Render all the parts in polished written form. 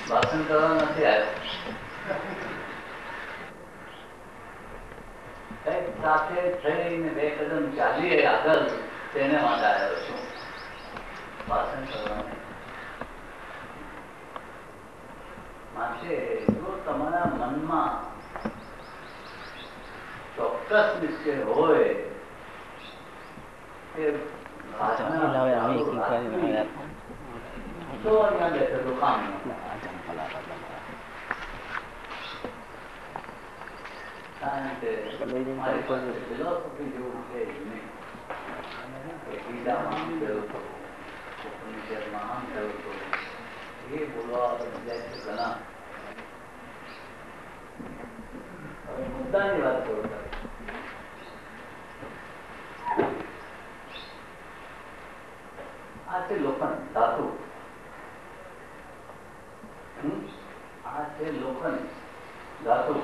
ભાષણ કરવા નથી આવ્યો. કઈક સાથે થઈને 2 કદમ ચાલીએ આગળ, તેને માટે આવ્યો છું. ભાષણ કરવા માટે જો તમારા મનમાં ચોક્કસ નિશ્ચય હોય કે તો અહીંયા બેઠેલું કામ કારણ કે મારી પાસે ફિલોસોફી જેવું છે જ નહીં. ગીતામાં આમ થયું હતું, ઉપનિષદમાં આમ થયું હતું, એ બોલવા જાય છે ઘણા. હવે મુદ્દાની વાત કરું. આ છે લોખંડ ધાતુ, આ છે લોખંડ ધાતુ.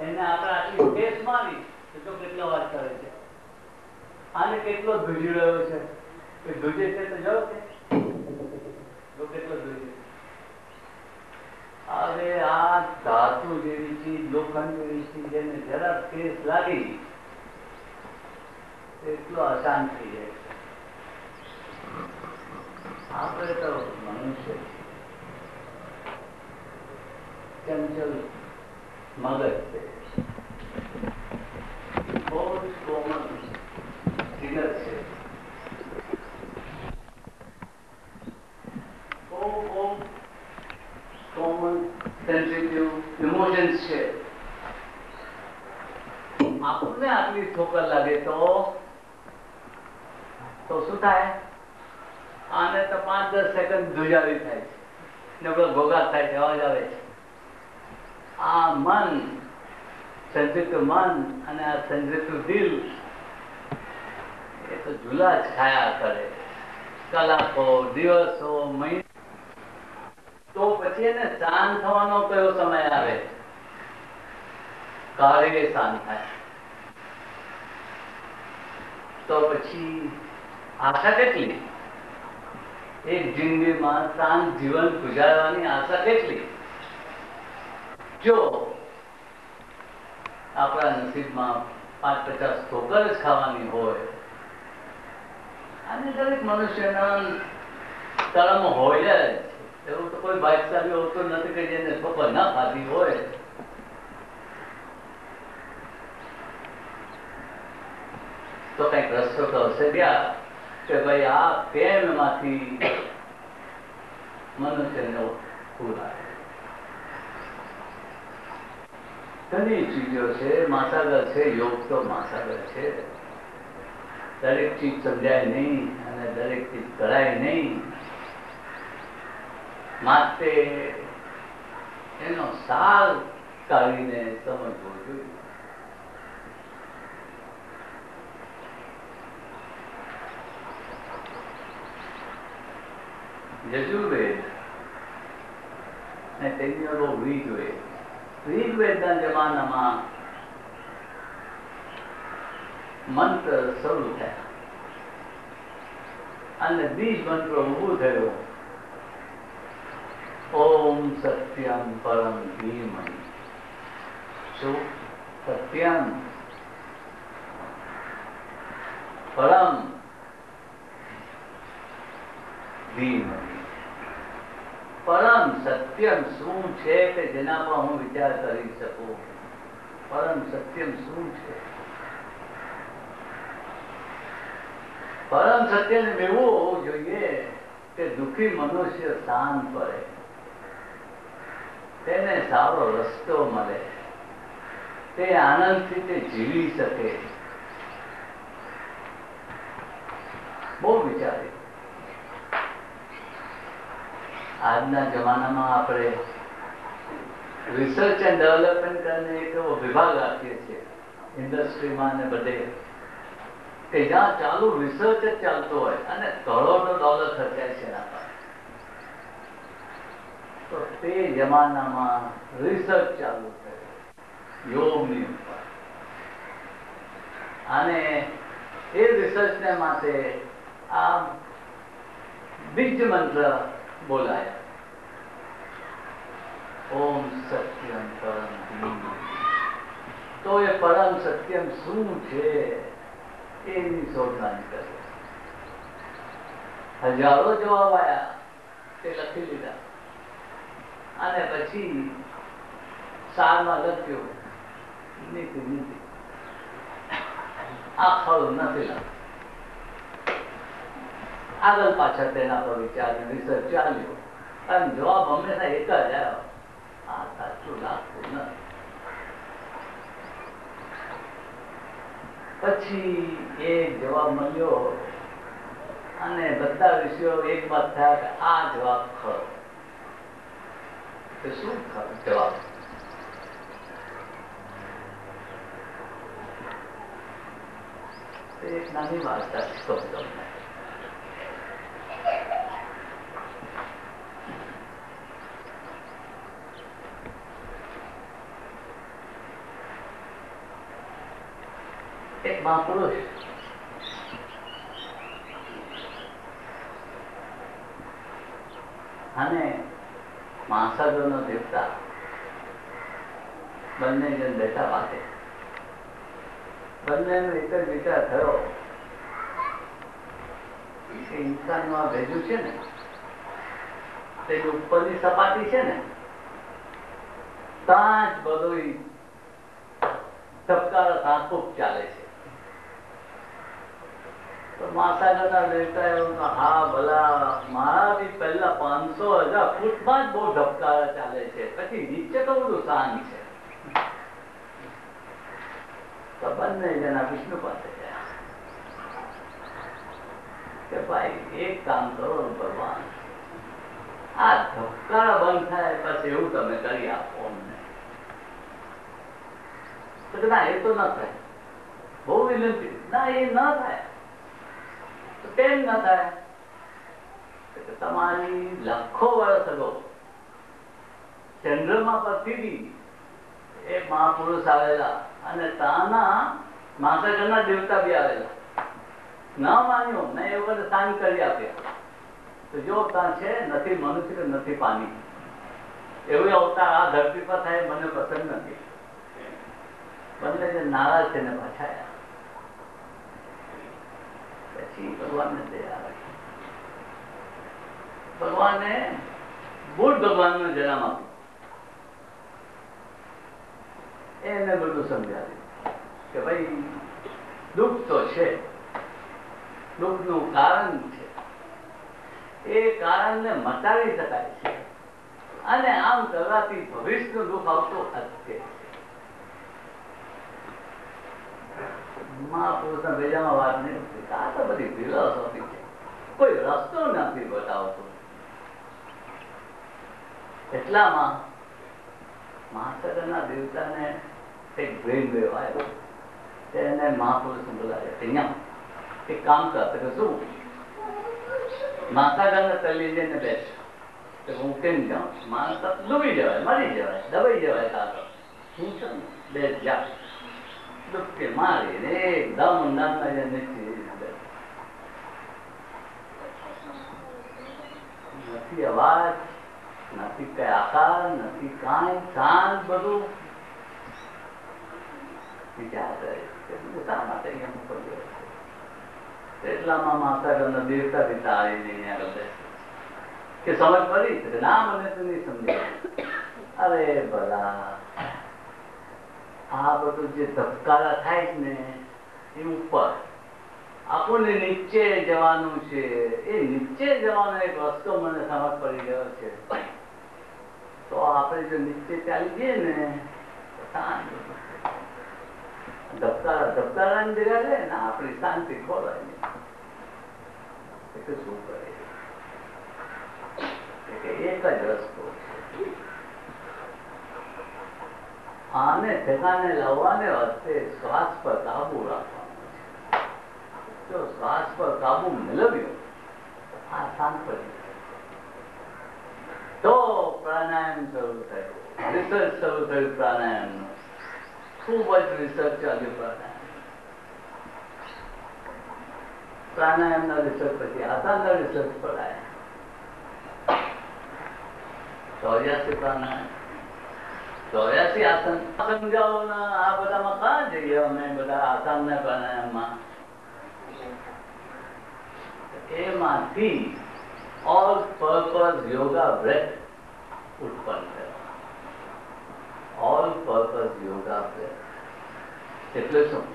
એને આપણે આટલી કેસ મારી તો કેટલો વાત કરે છે. આને કેટલો ધૂજી રહ્યો છે, ધૂજે છે તો જાઓ કે કેટલો ધૂજે. હવે આ ધાતુ જેવી ચીજ, લોખંડ જેવી ચીજ, જેને જરા કેસ લાગી એટલો અશાંત થઈ જાય છે. આપણે તો મનુષ્ય ચંચલ મગજ છે, બહુ જ કોમન ફિગર છે, બહુ કોમન સેન્સિટિવ ઇમોશન્સ છે. આપણને આટલી ઠોકર લાગે તો શું થાય? આને તો 5-10 સેકન્ડ ધ્રુજારી થાય છે ને બધો ભોગાટ થાય છે, અવાજ આવે છે. આ મન, સંજિત મન અને આ સંજિત દિલ એ તો ઝૂલા જ ખાયા કરે કલાકો, દિવસો, મહિના. તો પછી એને શાંત થવાનો કયો સમય આવે? કાળે શાંત થાય. તો પછી આશા કેટલી? એક જિંદગીમાં શાંત જીવન ગુજારવાની આશા કેટલી? જો આપણા નસીબમાં 5-50 ઠોકર જ ખાવાની હોય, અને દરેક મનુષ્યના કર્મ હોય જ, એવું તો કોઈ ભાગ્યશાળી હોતું નથી કે જેને ઠોકર ના ખાધી હોય. તો કઈક રસ્તો તો હશે ગયા કે ભાઈ આ પ્રેમમાંથી મનુષ્યને ઉલાય. ઘણી ચીજો છે, માસાગર છે, યોગ તો માસાગર છે. દરેક ચીજ સમજાય નહીં અને દરેક ચીજ કરાય નહીં. માટે એનો સાર કાઢીને સમજવો જોઈએ. યજુર્વેદ અને તેની અગાઉ ઋગ્વેદ. ઋગ્વેદના જમાનામાં મંત્ર શરૂ થયા અને બીજ મંત્ર ઉભું થયો. ઓમ સત્યમ પરમ ધીમહિ. શું? સત્યમ પરમ ધીમહિ. પરમ સત્યમ શું છે કે જેના પર હું વિચાર કરી શકું? પરમ સત્યમ શું છે? પરમ સત્યને એવું હોવું જોઈએ કે દુઃખી મનુષ્ય શાંત પડે, તેને સારો રસ્તો મળે, તે આનંદથી તે જીવી શકે. બહુ વિચારે. આજના જમાનામાં આપણે રિસર્ચ એન્ડ ડેવલપમેન્ટ કરીને એક એવો વિભાગ આપીએ છીએ ઇન્ડસ્ટ્રીમાં ને બધે, કે જ્યાં ચાલુ રિસર્ચ જ ચાલતો હોય અને કરોડો ડોલર ખર્ચાય છે એના પર. તો તે જમાનામાં રિસર્ચ ચાલુ થયું યોગની. રિસર્ચને માટે આ બીજ મંત્ર બોલાયા. ઓમ સત્યમ પરમ ધીમ. તો એ પરમ સત્યમ શું છે એની શોધવાની કરે. હજારો જવાબ આવ્યા, તે લખી લીધા અને પછી સારમાં લખ્યું નીતિ નીતિ. આ ખરું નથી લાગતું. આગળ પાછળ તેના પર વિચાર રિસર્ચ ચાલ્યો અને જવાબ હંમેશા એક જ આવ્યો, આ સાચું લાગતું નથી. પછી એ જવાબ મળ્યો અને બધા વિષયો એક વાત થયા કે આ જવાબ ખરો. તો શું ખરો જવાબ? એક નાની વાર્તા કહું તમને. એક મહાપુરુષ અને મહાસાગરનો દેવતા બંને જણ બેઠા વાતે. બંનેનો એક જ વિચાર થયો કે ઇન્સાનનું આ ભેજું છે ને, તેની ઉપરની સપાટી છે ને, ત્યાં જ બધું ધબકારા તાપૂપ ચાલે છે. તો મહાસાગરના દેવતા એવું, હા ભલા, મારા બી પહેલા 500,000 ફૂટમાં જ બહુ ધબકારા ચાલે છે, પછી નીચે તો બધું શાંત છે. તો બંને જણા વિષ્ણુ પાસે ગયા કે ભાઈ એક કામ કરો ભગવાન, આ ધબકારા બંધ થાય પછી એવું તમે કરી આપો અમને. તો ના, એ તો ન થાય, બહુ વિનંતી. ના, એ ન થાય. તો કેમ ન થાય? તમારી લાખો વર્ષ અગાઉ ચંદ્રમા પરથી એ મહાપુરુષ આવેલા અને ત્યાંના મહાસાગરના દેવતા બી આવેલા. ના માન્યું, મેં એ વખતે શાંત કરી આપ્યા. તો જો ત્યાં છે નથી મનુષ્ય, નથી પાણી, એવું અવતાર આ ધરતી પર થાય મને પસંદ નથી. બંને જે નારાજ છે ને પાછા આવ્યા. પછી ભગવાનને દયા આવી. ભગવાને બુદ્ધ ભગવાનનો જન્મ આપ્યો. એને બધું સમજાવ્યું કે ભાઈ દુઃખ તો છે, દુઃખનું કારણ છે, એ કારણને મટાડી શકાય છે અને આમ કરવાથી ભવિષ્યનું દુઃખ આવતું અટકે. મહાપુરુષના બીજામાં વાત નહીં, આ તો બધી ફિલોસોફી છે, કોઈ રસ્તો નથી બતાવતો. એટલામાં મહાસાગરના દેવતાને એક બ્રેન વેવ આવ્યો. તેને મહાપુરુષને બોલાવ્યા, અહીંયા એક કામ કરતો કે શું મહાસાગરને તલી લઈને બેસ. હું કેમ જાઉં? માણસ ડૂબી જવાય, મરી જવાય, દબાઈ જવાય. કાતો હું છું ને, બેસ જા. ડૂબકે મારી ને એકદમ ઊંડાણમાં જઈને નથી અવાજ, નથી કઈ આકાર, નથી કાંઈ, શાંત બધું. વિચાર કરે શા માટે અહીંયા મોકલ્યો? એટલામાં મહાસાગરના દેવતા પિતા આવીને આગળ બેસે કે સમજ પડી કે ના, મને તો નહીં સમજાય. અરે ભલા, આ બધું જે ધબકારા થાય ને એ ઉપર, આપણને નીચે જવાનું છે. એ નીચે જવાનો એક રસ્તો મને સમજ પડી ગયો છે. તો આપણે જો નીચે ચાલી જઈએ ને ધબકારાની જગ્યા છે ને આપણી શાંતિ ખોવાય નહીં. એટલે શું કરે? એક જ રસ્તો છે. આને ઠેકાને લાવવાને વાસ્તે શ્વાસ પર કાબુ રાખવાનો છે. જો શ્વાસ પર કાબુ મેળવ્યો આ શાંત પડી તો પ્રાણાયામ શરૂ થયો, રિસર્ચ શરૂ થયું પ્રાણાયામનું. ખૂબ જ રિસર્ચ ચાલ્યું પ્રાણાયામ. પ્રાણાયામના રિસર્ચ પછી આસનના રિસર્ચ પર આવ્યા. 84 પ્રાણાયામ, 84 આસન. સમજાવો ને આ બધામાં કાં જઈએ અમે બધા આસનના પ્રાણાયામમાં? એમાંથી ઓલ પર્પઝ યોગા બ્રેથ ઉત્પન્ન થયો. ઓલ પર્પઝ યોગા બ્રેથ એટલે શું?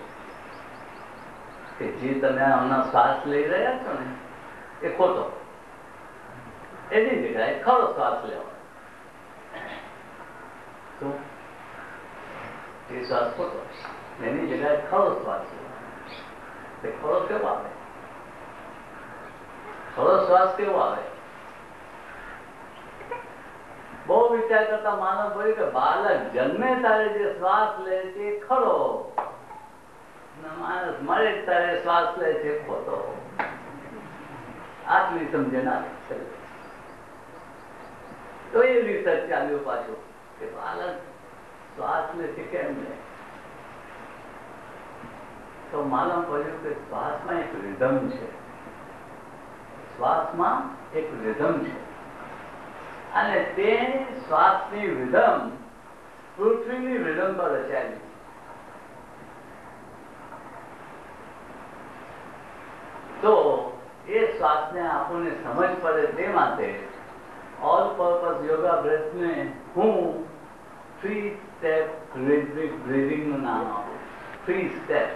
કે જે તમે હમણાં શ્વાસ લઈ રહ્યા છો ને એ ખોટો, એની જગ્યાએ ખરો શ્વાસ લેવો. શું? એ શ્વાસ ખોટો, એની જગ્યાએ ખરો શ્વાસ લેવો. ખરો કેવો આવે? ખરો શ્વાસ કેવો આવે? બહુ વિચાર કરતા માનવ પડ્યું કે બાળક જન્મે ત્યારે જે શ્વાસ લે છે ખરો, માણસ મળે ત્યારે શ્વાસ લે છે ખોટો. આટલી સમજે ના. તો એ રિસર્ચ ચાલ્યું પાછું કે બાળક શ્વાસ લે છે કેમ લે? તો માલમ પડ્યું કે શ્વાસમાં એક રિધમ છે. શ્વાસમાં એક રિધમ છે અને તે શ્વાસની રિધમ પૃથ્વીની રિધમ પર રચાયેલી. તો એ શ્વાસને આપણને સમજ પડે તે માટે ઓલ પર્પઝ યોગા બ્રેથને હું 3 સ્ટેપ બ્રીથિંગ નું નામ આપું. 3 સ્ટેપ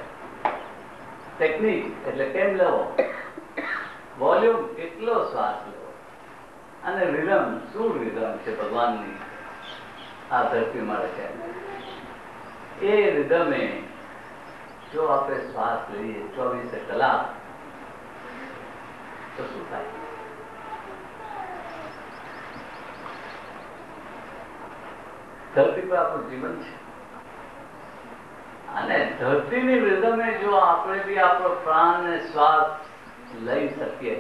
ટેકનિક એટલે કેમ લેવો, વોલ્યુમ કેટલો શ્વાસ લેવો, અને રિધમ શું રિધમ છે ભગવાનની આ ધરતીમાં રચાયેલી. એ રિધમે જો આપણે શ્વાસ લઈએ 24 કલાક તો શું થાય? ધરતી પર આપણું જીવન છે અને ધરતીની રિધમે જો આપણે બી આપણો પ્રાણ ને શ્વાસ લઈ શકીએ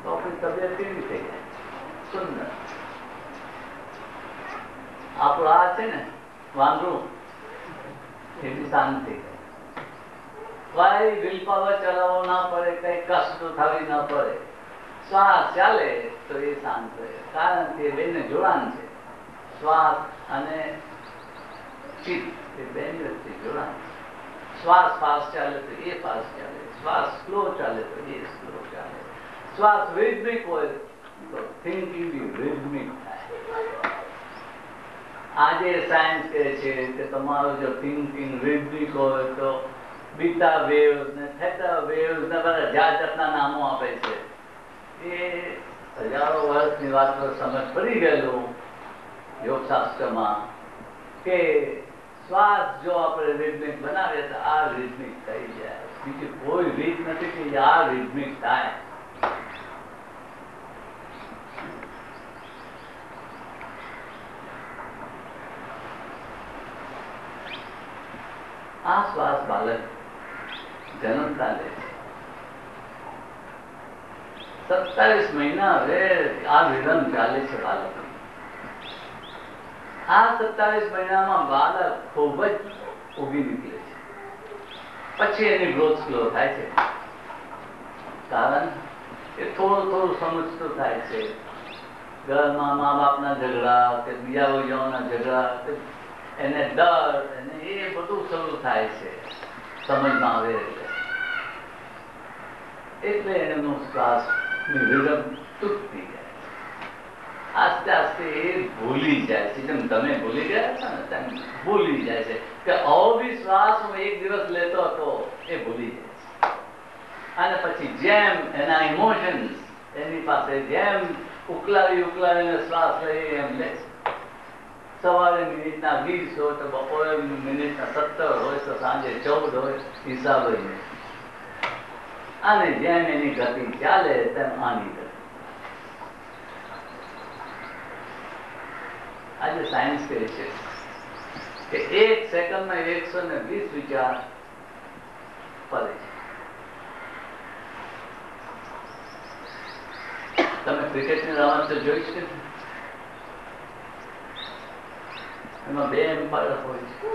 તો આપણી તબિયત કેવી થઈ જાય? સુંદર. આપણું આ છે ને વાંદરું, એ બી શાંત થઈ જાય. કઈ વિલ પાવર ચલાવવો ના પડે, કઈ કષ્ટ થવી ના પડે. શ્વાસ ચાલે તો એ શાંત રહે, કારણ કે બેને જોડાણ છે. શ્વાસ અને ચિત્ત એ બેની વચ્ચે જોડાણ. શ્વાસ ફાસ્ટ ચાલે તો એ ફાસ્ટ ચાલે, શ્વાસ સ્લો ચાલે તો એ સ્લો ચાલે. શ્વાસ રિધમિક હોય તો થિંકિંગ બી રિધમિક થાય. આજે સાયન્સ કહે છે કે તમારું જો થિંકિંગ રિધમિક હોય તો બીટા વેવ્સ ને થેટા વેવ્સ ને બધા જાત જાતના નામો આપે છે. એ હજારો વર્ષની વાત પર સમજ પડી ગયેલું યોગશાસ્ત્રમાં કે શ્વાસ જો આપણે રિધમિક બનાવીએ તો આ રિધમિક થઈ જાય. બીજી કોઈ રીત નથી કે આ રિધમિક થાય. આ શ્વાસ બાળક જન્મતા લે છે. 27 મહિના હવે આ વિધમ ચાલે છે બાળક. આ 27 મહિનામાં બાળક ખૂબ જ ઉગી નીકળે છે. પછી એની ગ્રોથ સ્લો થાય છે, કારણ એ થોડું થોડું સમજતું થાય છે. ઘરમાં મા બાપના ઝઘડા કે બીજા બીજાઓના ઝઘડા, એને ડર, એને એ બધું શરૂ થાય છે સમજમાં આવે એટલે એનું શ્વાસની રિધમ તૂટતી જાય. આસ્તે આસ્તે એ ભૂલી જાય છે. જેમ તમે ભૂલી ગયા છો ને તેમ ભૂલી જાય છે કે આવો બી શ્વાસ હું એક દિવસ લેતો હતો, એ ભૂલી જાય છે. અને પછી જેમ એના ઇમોશન્સ એની પાસે જેમ ઉકલાવીને શ્વાસ લઈ એમ લે છે. સવારે મિનિટના 20 હોય તો બપોરે મિનિટના 17 હોય તો સાંજે 14 હોય, હિસાબ જ નહીં. અને જેમ એની ગતિ ચાલે તેમ આની ગતિ. આજે સાયન્સ કહે છે કે 1 સેકન્ડમાં 120 વિચાર ફરે છે. તમે ક્રિકેટની રમત તો જોઈ છે, એમાં 2 એમ્પાયર હોય છે.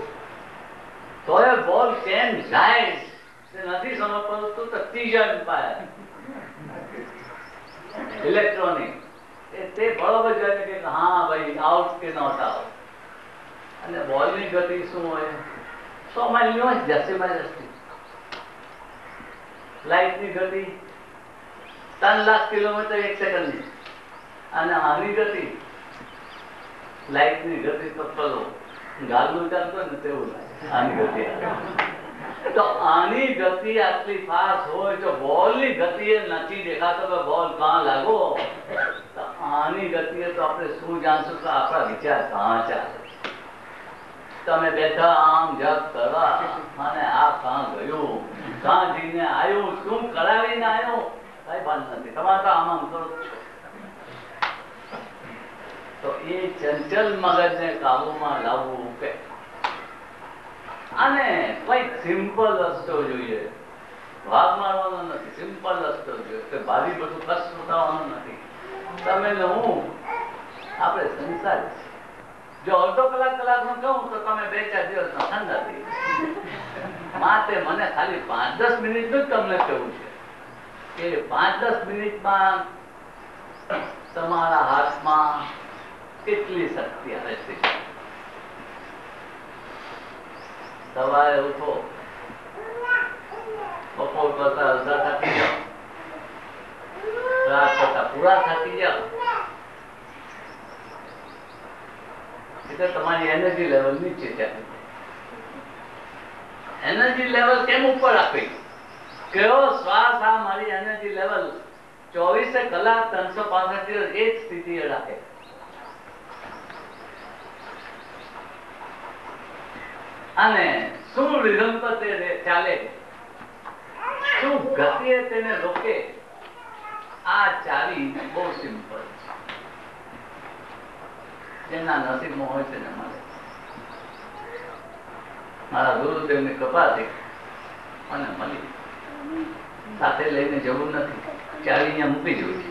તો એ બોલ કેમ જાય તે નથી સમજ પડતું. તો ત્રીજો એમ્પાયર ઇલેક્ટ્રોનિક તે બરોબર જાય કે હા ભાઈ આઉટ કે નોટ આઉટ. અને બોલની ગતિ શું હોય? 100 માઇલની હોય, 80 માઇલ. લાઇટની ગતિ 3 લાખ કિલોમીટર 1 સેકન્ડની. અને આની ગતિ, લાઇટની ગતિ તો ચલો ગાલનું ચાલતો ને તેવું લાગે આની ગતિ. તો આની ગતિ આટલી ફાસ્ટ હોય તો બોલની ગતિ એ નથી દેખાતો કે બોલ કાં લાગો. તો આની ગતિએ તો આપણે શું જાણશું કે આપણા વિચાર કાં ચાલે. તમે બેઠા આમ જપ કરવા અને આ કાં ગયું, કાં જઈને આવ્યું, શું કરાવીને આવ્યો, કઈ વાત નથી. તમારે તો આમ કરો છો. તો એ ચંચલ મગજને કાબુમાં લાવવું કે અને કઈક સિમ્પલ રસ્તો જોઈએ. ભાગ મારવાનો નથી, સિમ્પલ રસ્તો જોઈએ. કે ભારી બધું કષ્ટ ઉઠાવવાનું નથી. તમે ને હું આપણે સંસાર છે. જો અડધો કલાકનું કહું તો તમે 2-4 દિવસમાં ઠંડા થઈ જાય. માટે મને ખાલી 5-10 મિનિટનું જ તમને કહેવું છે કે 5-10 મિનિટમાં તમારા હાથમાં કેટલી શક્તિ આવે છે. સવારે ઉઠો, બપોર કરતા અડધા થાકી જાઓ, રાત કરતા પૂરા થાકી જાઓ, એટલે તમારી એનર્જી લેવલ નીચે જાય. એનર્જી લેવલ કેમ ઉપર આપી? કયો શ્વાસ આ મારી એનર્જી લેવલ 24 કલાક 365 દિવસ એ જ સ્થિતિ રાખે. અને શું રિધમ પર તે ચાલે, શું ગતિએ તેને રોકે, આ ચાવી બહુ સિમ્પલ છે. જેના નસીબમાં હોય છે ને મળે. મારા ગુરુદેવની કૃપાથી મને મળી. સાથે લઈને જવું નથી, ચાવી અહીંયા મૂકી જવું છે.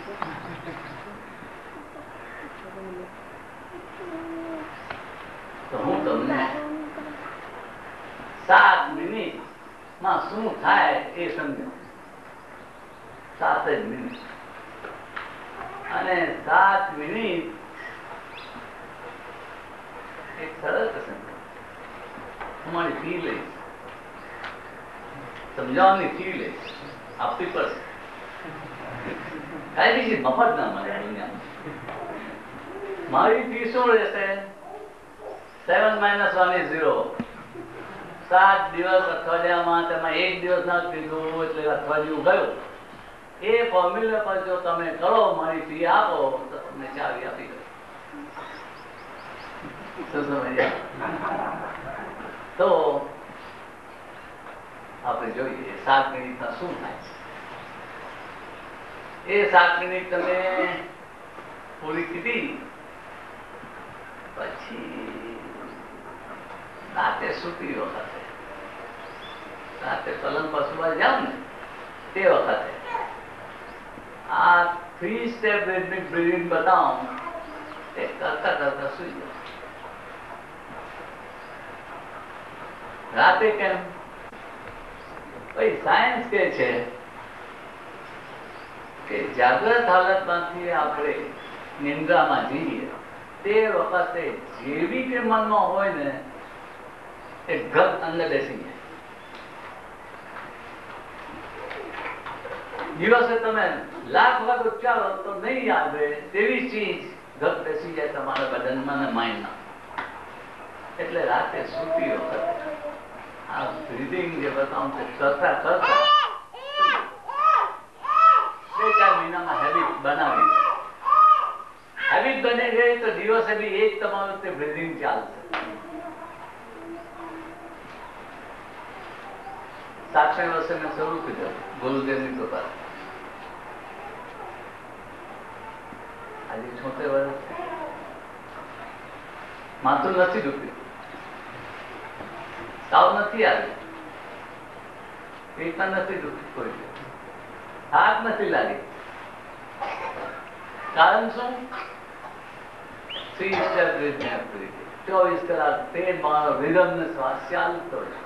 તો હું તમને 7 મિનિટમાં શું થાય એ સમજો. 7 જ મિનિટ. અને 7 મિનિટ એક સરળ પ્રસંગ. તમારી ફી લઈશ, સમજાવવાની ફી લઈશ, આપવી પડશે. કઈ બીજી મફત ના મળે દુનિયામાં. મારી ફી શું રહેશે? 7 - 1 = 0. 7 દિવસ અઠવાડિયામાં તમે 1 દિવસ ના કીધું એટલે અઠવાડિયું ગયું. એ ફોર્મ્યુલા પર જો તમે કરો, મારી ફી આપો તો તમને ચાવી આપી દો. તો આપણે જોઈએ 7 મિનિટમાં શું થાય છે. એ 7 મિનિટ તમે પૂરી કીધી પછી રાતે સૂતી વખતે, રાતે પલંગ પર સુવા જાવ ને તે વખતે આ 3 સ્ટેપ રિધમિક બ્રીથિંગ બતાવો, તે કરતા કરતા સુઈ જાવ. રાતે કેમ? સાયન્સ કે છે કે જાગ્રત હાલતમાંથી આપણે નિંદ્રામાં જઈએ તે વખતે જેવી કે મનમાં હોય ને એ ગત અંદર બેસી જાય. દિવસે તમે લાખ વખત ઉચ્ચારો તો નહીં આવે તેવી ચીજ ગત બેસી જાય તમારા બદનમાં ને માઇન્ડમાં. એટલે રાતે સૂતી વખતે આ બ્રીથિંગ જે બતાવું છે કરતા કરતા 2-4 મહિનામાં હેબિટ બનાવી. હેબિટ બની ગઈ તો દિવસે બી એક તમારું તે બ્રીથિંગ ચાલશે. સાક્ષાત વર્ષે મેં શરૂ કર્યું ગુરુદેવની કૃપા. આજે 76 વર્ષ. માથું નથી દુખ્યું, તાવ નથી આવ્યો, પેટમાં નથી દુખ્યું, કોઈ હાથ નથી લાગી. કારણ શું? 3 સ્ટેપ બ્રીથિંગ. 24 કલાક તે મારો રિધમ ને શ્વાસ ચાલતો છે.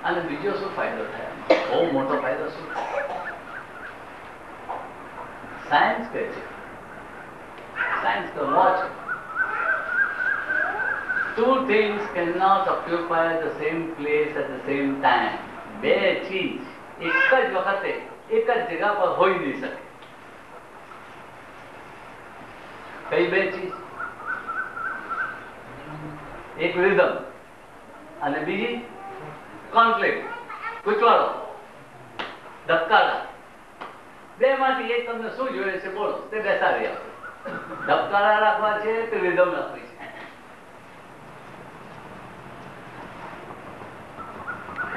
અને બીજો શું ફાયદો થાય? બહુ મોટો ફાયદો શું થાય? સાયન્સ કહે છે, સાયન્સ તો watch, two things cannot occupy the same place at the same time. બે ચીજ એક જ વખતે એક જ જગ્યા પર હોઈ નહીં શકે. કઈ બે ચીજ? એક રિધમ અને બીજી કોન્ફ્લિક્ટ, કૂચવાડો, ધબકારા. બે માંથી એક તમને શું જોઈએ છે બોલો, તે બેસાડી આપો. ધબકારા રાખવા છે કે રિધમ રાખવી છે?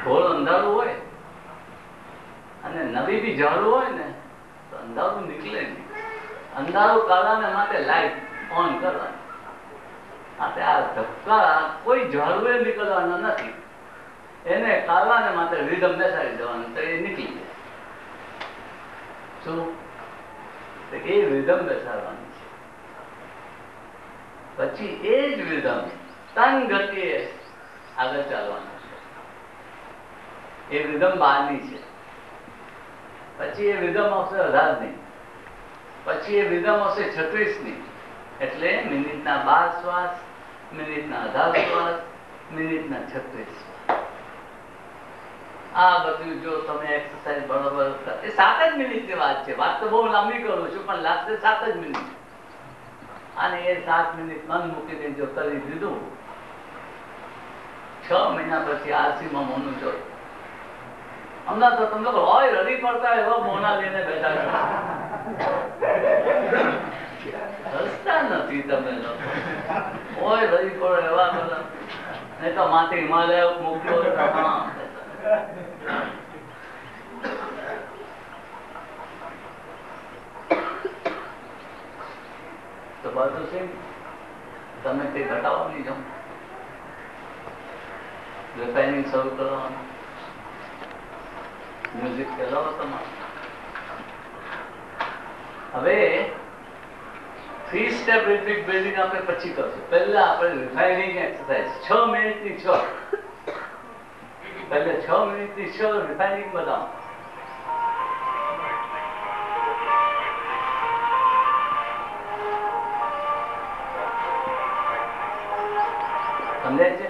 થોડું અંધારું હોય અને નવી બી ઝાડું હોય ને તો અંધારું નીકળે નહીં. અંધારું કાઢવાને માટે લાઈટ ઓન કરવાની. માટે આ ધબકારા કોઈ ઝાડુએ નીકળવાના નથી, એને કાઢવાને માટે રિધમ બેસાડી દેવાનું તો એ નીકળી જાય. શું? એ રિધમ બેસાડવાની છે. પછી એ જ રિધમ તન ગતિએ આગળ ચાલવાનું છે. એ રિધમ 12ની છે. પછી એ રિધમ આવશે 18ની, પછી એ રિધમ આવશે 36ની. એટલે મિનિટના 12 શ્વાસ, મિનિટના 18 શ્વાસ, મિનિટના 36 શ્વાસ. આ બધું જો તમે એક્સરસાઇઝ બરોબર, એ 7 જ મિનિટની વાત છે. વાત તો બહુ લાંબી કરું છું પણ લાગશે 7 જ મિનિટ. અને એ 7 મિનિટ મન મૂકીને જો કરી દીધું, 6 મહિના પછી આરસીમાં મોનું જોયું. હમણાં તો તમે લોકો હોય રડી પડતા એવા મોના લઈને બેઠા રસ્તા નથી. તમે લોકો હોય રડી પડો એવા બધા, નહીં તો માથે હિમાલય મૂક્યો. તો બધું છે તમે તે ઘટાડવાની જાઓ, રિફાઇનિંગ શરૂ કરવાનું, મ્યુઝિક ચલાવો તમારે. હવે 3 સ્ટેપ રિપીટ બિલ્ડિંગ આપણે પછી કરશું. પહેલા આપણે રિફાઇનિંગ એક્સરસાઇઝ 6 મિનિટની 6, પહેલે 6 મિનિટની 6 રિફાઇનિંગ બતાવો. સમજાય છે?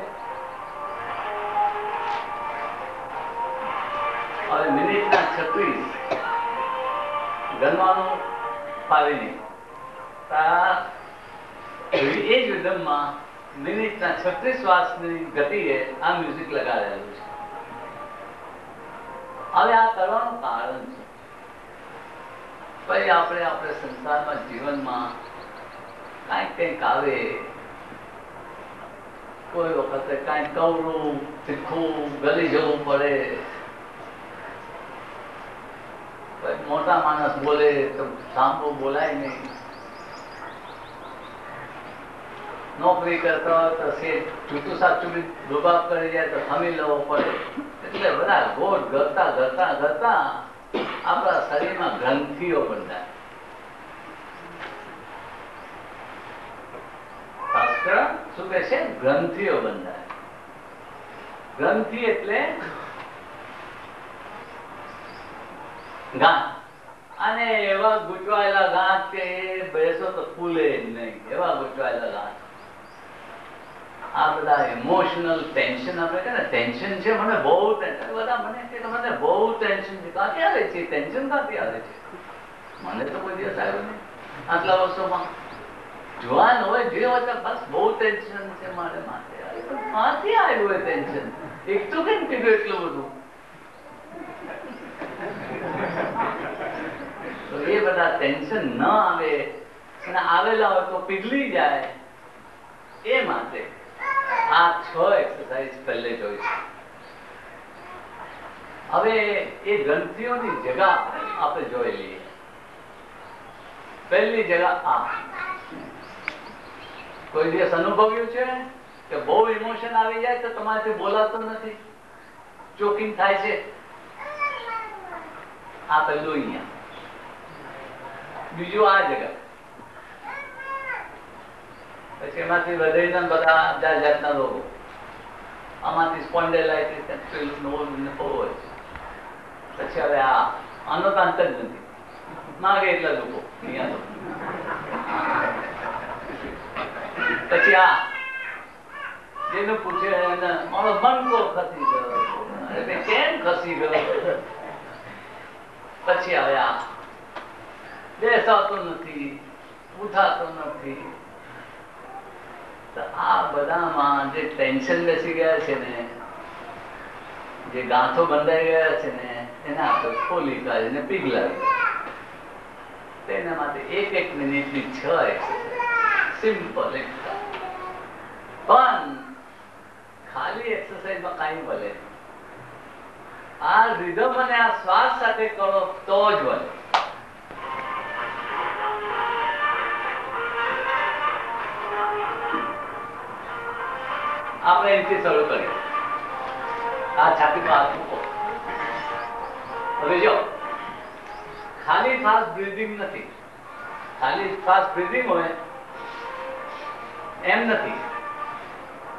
હવે મિનિટના 36 ગણવાનું ફાવે નહીં. એ જ રિધમમાં મિનિટના 36 શ્વાસની ગતિએ આ મ્યુઝિક લગાડેલું છે. હવે આ કરવાનું કારણ છે ભાઈ આપણે સંસારમાં જીવનમાં કંઈક આવે, કોઈ વખતે કાંઈ કવરું તીખું ગલી જવું પડે, મોટા માણસ બોલે તો સાંભળવું બોલાય નહીં, નોકરી કરતા હોય તો છૂટું સાચું રૂબાબ કરી જાય તો ખમી લેવો પડે. એટલે બધા ગોળ ગરતા ગરતા ગરતા આપણા શરીરમાં ગ્રંથિઓ બંધાય. શાસ્ત્ર શું કહે છે? ગ્રંથિઓ બંધાય. ગ્રંથિ એટલે ગાંઠ. અને એવા ગૂંચવાયેલા ગાંઠ કે બેસો તો ફૂલે જ નહીં, એવા ગૂંચવાયેલા ગાંઠ. આ બધા ઇમોશનલ ટેન્શન, આપણે કહે ને ટેન્શન છે, મને બહુ ટેન્શન. બધા મને કે મને બહુ ટેન્શન છે. ક્યાંથી આવે છે ટેન્શન? ક્યાંથી આવે છે? મને તો કોઈ દિવસ આવ્યું નહીં આટલા વર્ષોમાં. જવાન હોય જે હોય તો બસ બહુ ટેન્શન છે મારે માટે. ક્યાંથી આવ્યું હોય ટેન્શન? એક તો કેમ કીધું એટલું બધું? તો એ બધા ટેન્શન ન આવે, અને આવેલા હોય તો પીગળી જાય. એ માટે આ 6 એક્સરસાઇઝ પહેલે જોઈશું. હવે એ ગ્રંથિઓની જગા આપણે જોઈ લઈએ. પહેલી જગા આ. કોઈ દિવસ અનુભવ્યું છે કે બહુ ઇમોશન આવી જાય તો તમારાથી બોલાતું નથી, ચોકિંગ થાય છે? આ પહેલું અહીંયા. બીજું આ જગા. પછી એમાંથી વધીને બધા જાતના રોગો. આમાંથી સ્પોન્ડેલાઇટિસ પેલું નવું બહુ હોય. પછી હવે આનો તો અંત જ નથી, માગે એટલા લોકો અહીંયા તો. પછી જેને પૂછે એને મારો મનકો ખસી ગયો, કેમ ખસી ગયો? પછી હવે બેસાતો નથી, ઉઠાતો નથી. તો આ બધામાં જે ટેન્શન બેસી ગયા છે ને, જે ગાંઠો બંધાઈ ગયા છે ને, એને આપણે ખોલી કાઢીને પીગલાવી. તેના માટે એક મિનિટની 6 એક્સરસાઇઝ, સિમ્પલ એકદમ. પણ ખાલી એક્સરસાઇઝમાં કાંઈ ભલે, આ રિધમ અને આ શ્વાસ સાથે કરો તો જ ભલે. આપણે એથી શરૂ કરીએ. આ છાતીમાં હાથ મૂકો. હવે જો ખાલી ફાસ્ટ બ્રીધિંગ નથી, ખાલી ફાસ્ટ બ્રીધિંગ હોય એમ નથી.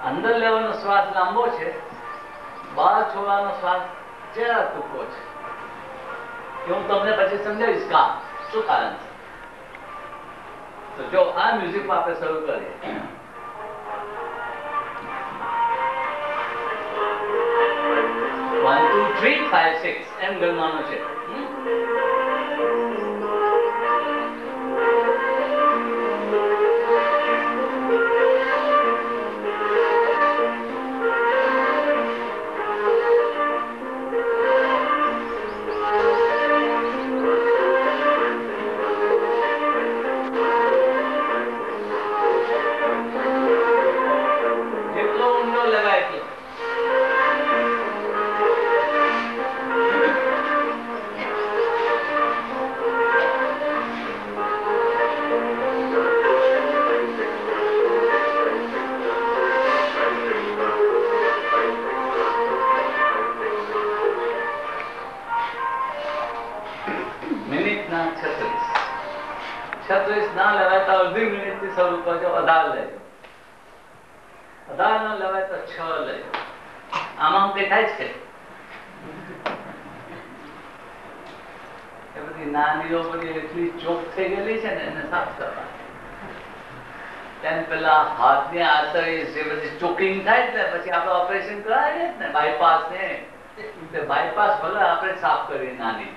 અંદર લેવાનો શ્વાસ લાંબો છે, બહાર છોડવાનો શ્વાસ જરા ટૂંકો છે. હું તમને પછી સમજાવીશ શું કારણ છે. તો જો આ મ્યુઝિકમાં આપણે શરૂ કરીએ. 1 2 3 5 6 એમ ગણવાનું છે. ના લેવાય તો અડધી મિનિટ થી શરૂ કરજો. 18 લેજો, 18 ના લેવાય તો 6 લેજો. આમાં કઈ થાય છે? એ બધી નાનીઓ બધી એટલી ચોક થઈ ગયેલી છે ને, એને સાફ કરવા. પેલા હાથની આર્ટરીઝ જે બધી ચોકિંગ થાય ને, પછી આપણે ઓપરેશન કરાવીએ ને બાયપાસ ને, બાયપાસ ભલે આપણે સાફ કરીએ. નાની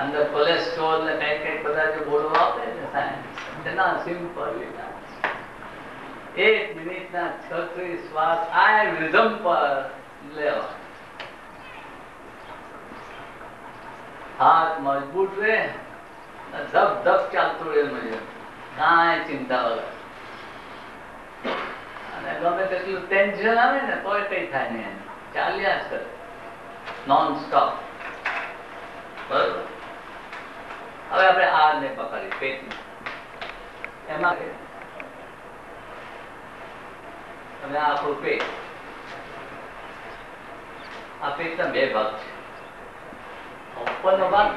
અંદર કોલેસ્ટ્રોલ ને કઈ બધા જે બોલો આપે ને સાયન્સ, એના સિમ્પલ 1 મિનિટના 36 શ્વાસ આ રિધમ પર લેવા. હાથ મજબૂત રહે, ધબ ધબ ચાલતું રહે, મજે કાંઈ ચિંતા વગર. અને ગમે તેટલું ટેન્શન આવે ને તોય કઈ થાય નહીં, ચાલ્યા જ કરે નોન સ્ટોપ. બરોબર. હવે આપણે આ ને પકડી પેટમાં, એમાં હવે આપણું પેટ, આ પેટના 2 ભાગ છે. ઉપરનો ભાગ,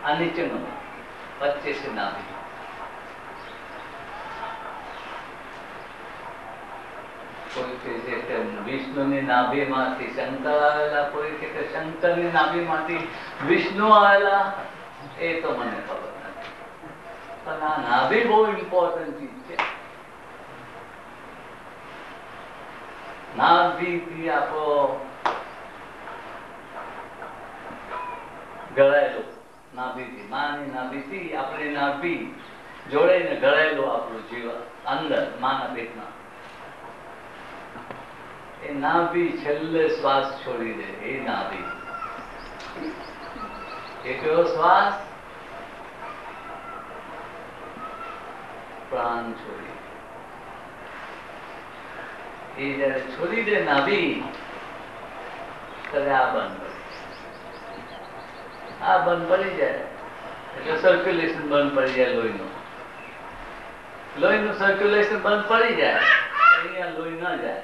આ નીચેનો ભાગ, વચ્ચે છે નાભી. કોઈ કહે છે કે વિષ્ણુની નાભીમાંથી શંકર આવેલા, કોઈ કહે કે શંકરની નાભીમાંથી વિષ્ણુ આવેલા. એ તો મને ખબર નથી, પણ આ નાભી બહુ ઇમ્પોર્ટન્ટ ચીજ છે. નાભીથી આપણો ઘડાયેલો, નાભીથી માની નાભીથી આપણી નાભી જોડાઈને ઘડાયેલું આપણું જીવન અંદર માના પેટમાં. એ નાભી છેલ્લે શ્વાસ છોડી દે. એ નાભી એ કયો શ્વાસ? પ્રાણ છોડી. એ જયારે છોડી દે નાભી, ત્યારે આ બંધ પડી જાય. એટલે સર્ક્યુલેશન બંધ પડી જાય. લોહીનું સર્ક્યુલેશન બંધ પડી જાય. અહીંયા લોહી ન જાય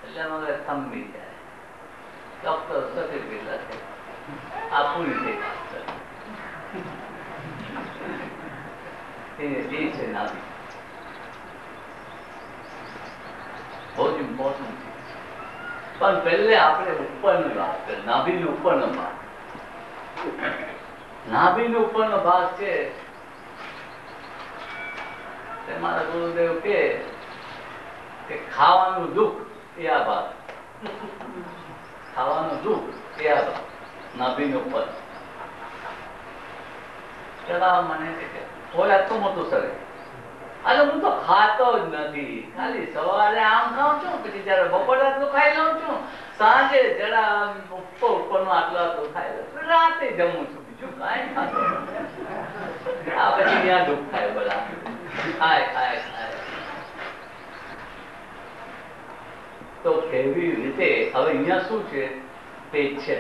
એટલે મગર થંભી જાય. ડોક્ટર સર્ટિફિકેટ લખે, આ પૂરી થઈ એ છે નાભી. ઇમ્પોર્ટન્ટ છે. પણ પહેલે આપણે ઉપરની વાત કરીએ, નાભીનો ઉપરનો ભાગ. નાભીનો ઉપરનો ભાગ છે તે મારા ગુરુદેવ કે ખાવાનું દુઃખ એ આ ભાગ, ખાવાનું દુઃખ એ આ ભાગ નાભીનો ઉપર. પેલા મને ઓલા તો મોટું સરે, અરે હું તો ખાતો જ નથી, ખાલી સવારે આમ ખાઉં છું, પછી જયારે બપોરે આટલું ખાઈ લઉં છું, સાંજે જરા ઉપરનું આટલું આટલું ખાઈ લઉં, રાતે જમું છું, બીજું કાંઈ ખાતો આ પછી ત્યાં દુઃખ થાય, બધા ખાય ખાય ખાય. તો કેવી રીતે હવે અહીંયા શું છે, પેટ છે,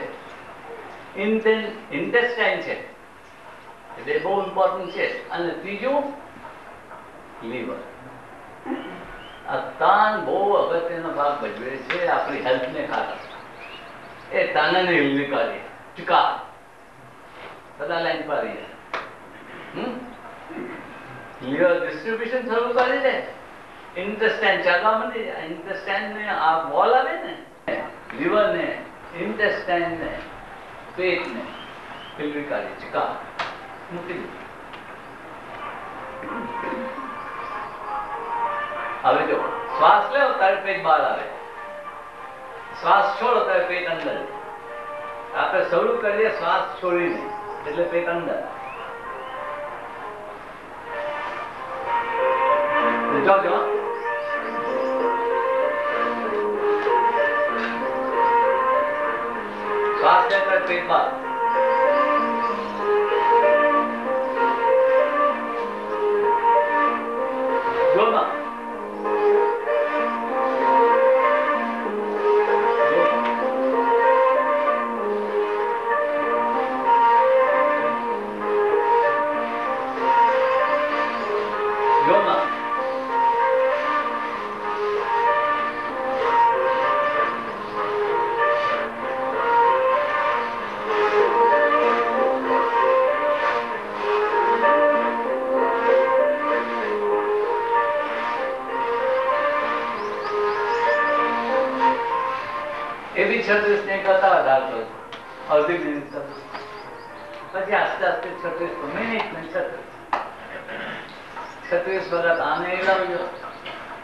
ઇન્ટેસ્ટાઇન છે, એટલે બહુ ઇમ્પોર્ટન્ટ છે. અને ત્રીજું લીવર. આ તાન બહુ અગત્યનો ભાગ ભજવે છે આપણી હેલ્થને કારણે. એ તાનને નીકાળીએ, ચુકા બધા લાઈન પર આવી જાય. લીવર ડિસ્ટ્રીબ્યુશન શરૂ કરી દે, ઇન્ટેસ્ટાઇન ચાલવા માંડી જાય. ઇન્ટેસ્ટાઇન ને આ બોલ આવે ને, લીવર ને, ઇન્ટેસ્ટાઇન ને, પેટ ને ફિલ્મી કાઢી ચુકા મૂકી દે. હવે જો શ્વાસ લેવો ત્યારે પેટ બહાર આવે, શ્વાસ છોડો ત્યારે પેટ અંદર. આપણે શરૂ કરીએ શ્વાસ છોડીને, એટલે પેટ અંદર. જો જો શ્વાસ લે ત્યારે પેટ બહાર. જો ના એવી 36 ને કરતા વધારતો અડધી મિનિટ, પછી આસ્તે આસ્તે 36 મિનિટ ને 36 વખત આને હિલાવજો,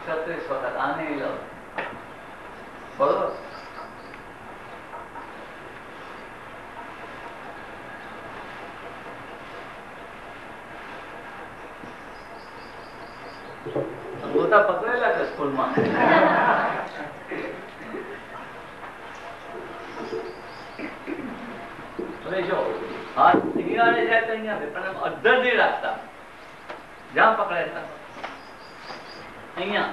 36 વખત આને હિલાવજો. બરોબર? મોટા પકડેલા છે સ્કૂલમાં. હાથ અહીંયા જાય તો અહીંયા, પણ અડધર નહીં રાખતા, જ્યાં પકડાય અહીંયા.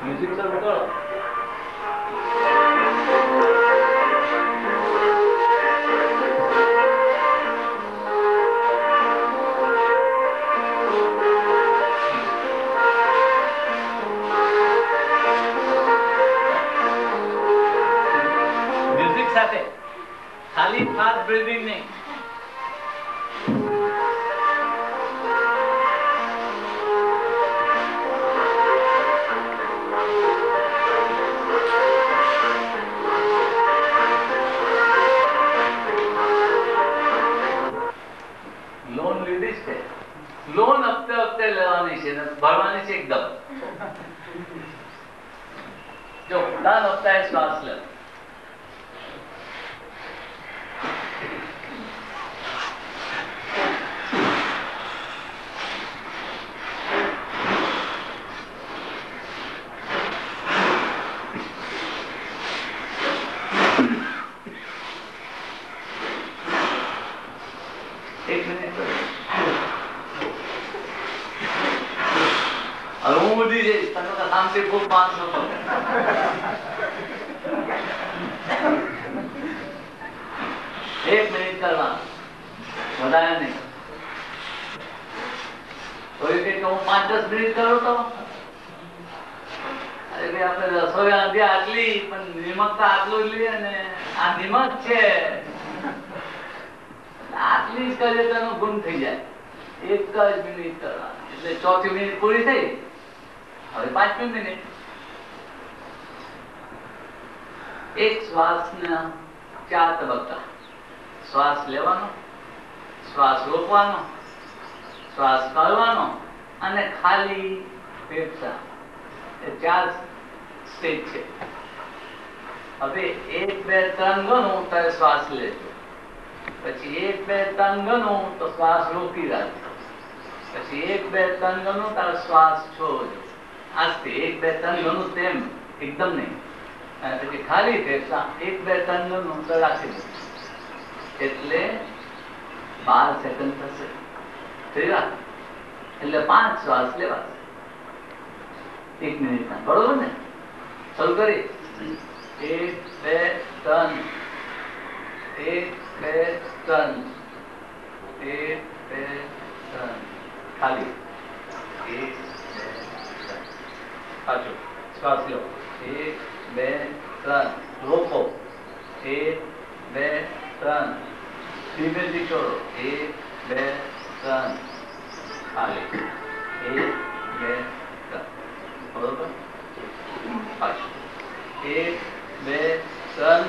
મ્યુઝિક શરૂ કરો. ખાલી ફાસ્ટ બ્રીથિંગ નહીં. લોન લીધી છે, લોન હપ્તે હપ્તે લેવાની છે, ભરવાની છે એકદમ. જો દાન હપ્તા શ્વાસ લે. ખૂબ 500 1 મિનિટ કરવાનું, વધારે નહીં. કોઈ કે હું 5-10 મિનિટ કરું તો આપણે રસોઈ આંધી આટલી, પણ નિમક તો આટલું લઈએ ને, આ નિમક છે આટલી જ કરીએ તો એનો ગુમ થઈ જાય. 1 જ મિનિટ કરવાની, એટલે ચોથી મિનિટ પૂરી થઈ, હવે 5મી મિનિટ. એક શ્વાસના 4 તબક્કા. શ્વાસ લેવાનો, શ્વાસ રોકવાનો, શ્વાસ કાઢવાનો અને ખાલી ફેફસા. એ 4 સ્ટેજ છે. હવે 1 2 3 ગણો ત્યારે શ્વાસ લેજો, પછી 1 2 3 ગણો તો શ્વાસ રોકી રાખજો, પછી 1 2 3 ગણો ત્યારે શ્વાસ છોડજો. આસ્તે 1 2 3 ગણો તેમ એકદમ નહીં, અને પછી ખાલી ફેફસા 1 2 3 ગણો તો રાખી દો. એટલે 12 સેકન્ડ થશે. થયા એટલે 5 શ્વાસ લેવાશે 1 મિનિટના. બરોબર ને? શરૂ કરી. 1 2 3 1 2 3 1 2 3 ખાલી 1 2 3 પાછો શ્વાસ લો. 1 2 3 રોકો. 1 2 3 ધીમેથી છોડો. 1 2 3 ખાલી 1 2 3. બરોબર? પાછું 1 2 3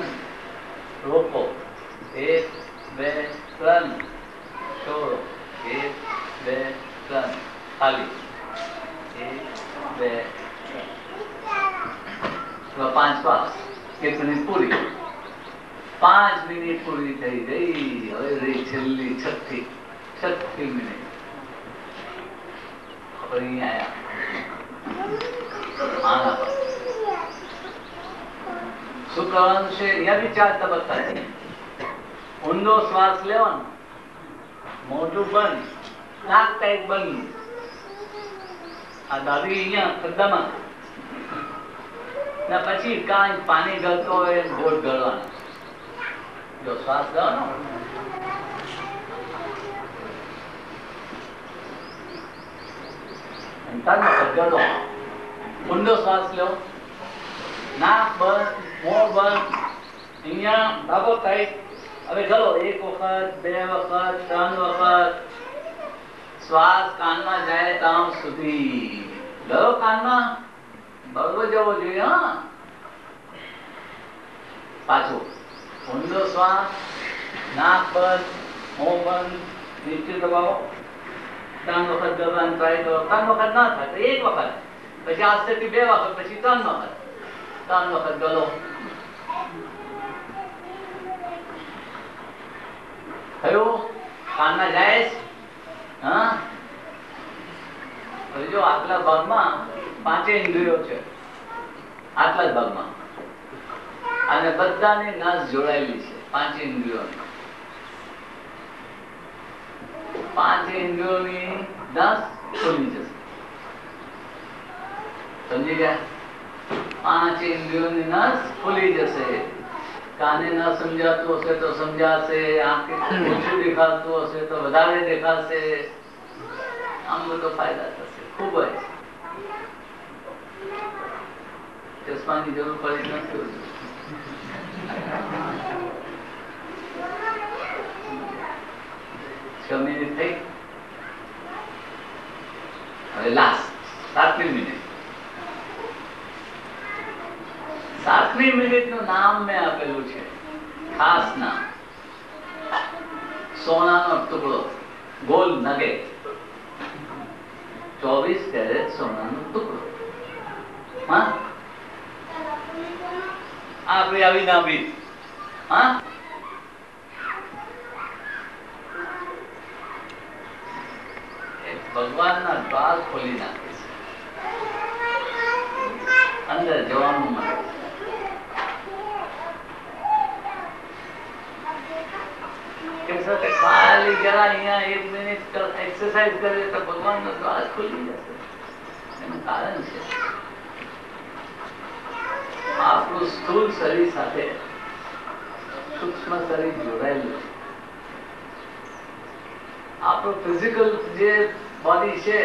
રોકો. 1 2 3 છોડો. 1 2 3 ખાલી 1 2 3. 5 શ્વાસ. 1 મિનિટ પૂરી. 5 મિનિટ પૂરી થઈ ગઈ. હવે રહી છેલ્લી 6મી મિનિટ. અહીં આયા આના પર શું કરવાનું છે? અહીંયા બી 4 તબક્કા છે. ઊંડો શ્વાસ લેવાનો, મોઢું બંધ, નાક ટાઈટ બંધ. આ દાદી અહીંયા ખદ્દામાં, ને પછી કાંઈ પાણી ગળતો હોય ગોળ ગળવાનો. જો શ્વાસ લેવાનો, ગળો, ઊંડો શ્વાસ લો, નાક બંધ, મોં બંધ, અહીંયા ડાબો ટાઈટ. હવે ગળો 1 વખત 2 વખત 3 વખત. શ્વાસ કાનમાં જાય ત્યાં સુધી ગળો કાનમાં બરોબર જવો જોઈએ. હા, પાછું ઊંડો શ્વાસ, નાક બંધ, મોં બંધ, નીચે દબાવો. 3 વખત ગળવાનું ટ્રાય કરો. 3 વખત ના થાય તો 1 વખત, પછી આસ્તેથી 2 વખત, પછી 3 વખત. 3 વખત ગળો. થયું? કાનમાં જાય? હા. હવે જો આટલા ભાગમાં 5 ઇન્દ્રિયો છે. આટલા જ ભાગમાં, અને બધાની નસ જોડાયેલી છે 5 ઇન્દ્રિયોની. 5 ઇન્દ્રિયોની નસ ખુલી જશે. સમજી ગયા? 5 ઇન્દ્રિયોની નસ ખુલી જશે. કાને ન સમજાતું હશે તો સમજાશે, આંખે ઓછું દેખાતું હશે તો વધારે દેખાશે. આમ બધો ફાયદા થશે. ખૂબ જ ચશ્માની જરૂર પડી નથી. 6 મિનિટ થઈ. હવે લાસ્ટ 7મી મિનિટ. 7મી મિનિટ નું નામ મેં આપેલું છે, ખાસ નામ. સોનાનો ટુકડો, ગોલ નગેટ. 24 કેરેટ સોનાનો ટુકડો. હા, આપણી આવી ના બી. હા, ભગવાનના દ્વાર ખોલી નાખે છે, અંદર જવાનું મળે. ખાલી જરા અહીંયા 1 મિનિટ એક્સરસાઇઝ કરે તો ભગવાનનો દ્વાર ખુલી જશે. એનું કારણ છે આપણું સ્થૂળ શરીર સાથે સૂક્ષ્મ શરીર જોડાયેલું છે. આપણું ફિઝિકલ જે બોડી છે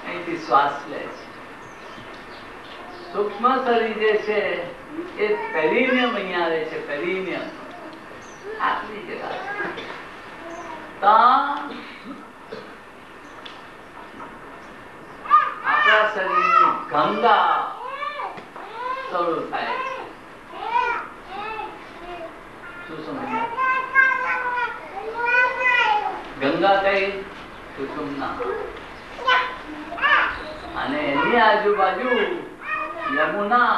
અહીંથી શ્વાસ લે છે. સૂક્ષ્મ શરીર જે છે એ પેરિનિયમ અહીંયા આવે છે. પેરિનિયમ આટલી જગ્યા ગંગા શરૂ થાય છે. શું સમજ્યા? ગંગા કઈ? સુષુમ્ના. અને એની આજુબાજુ યમુના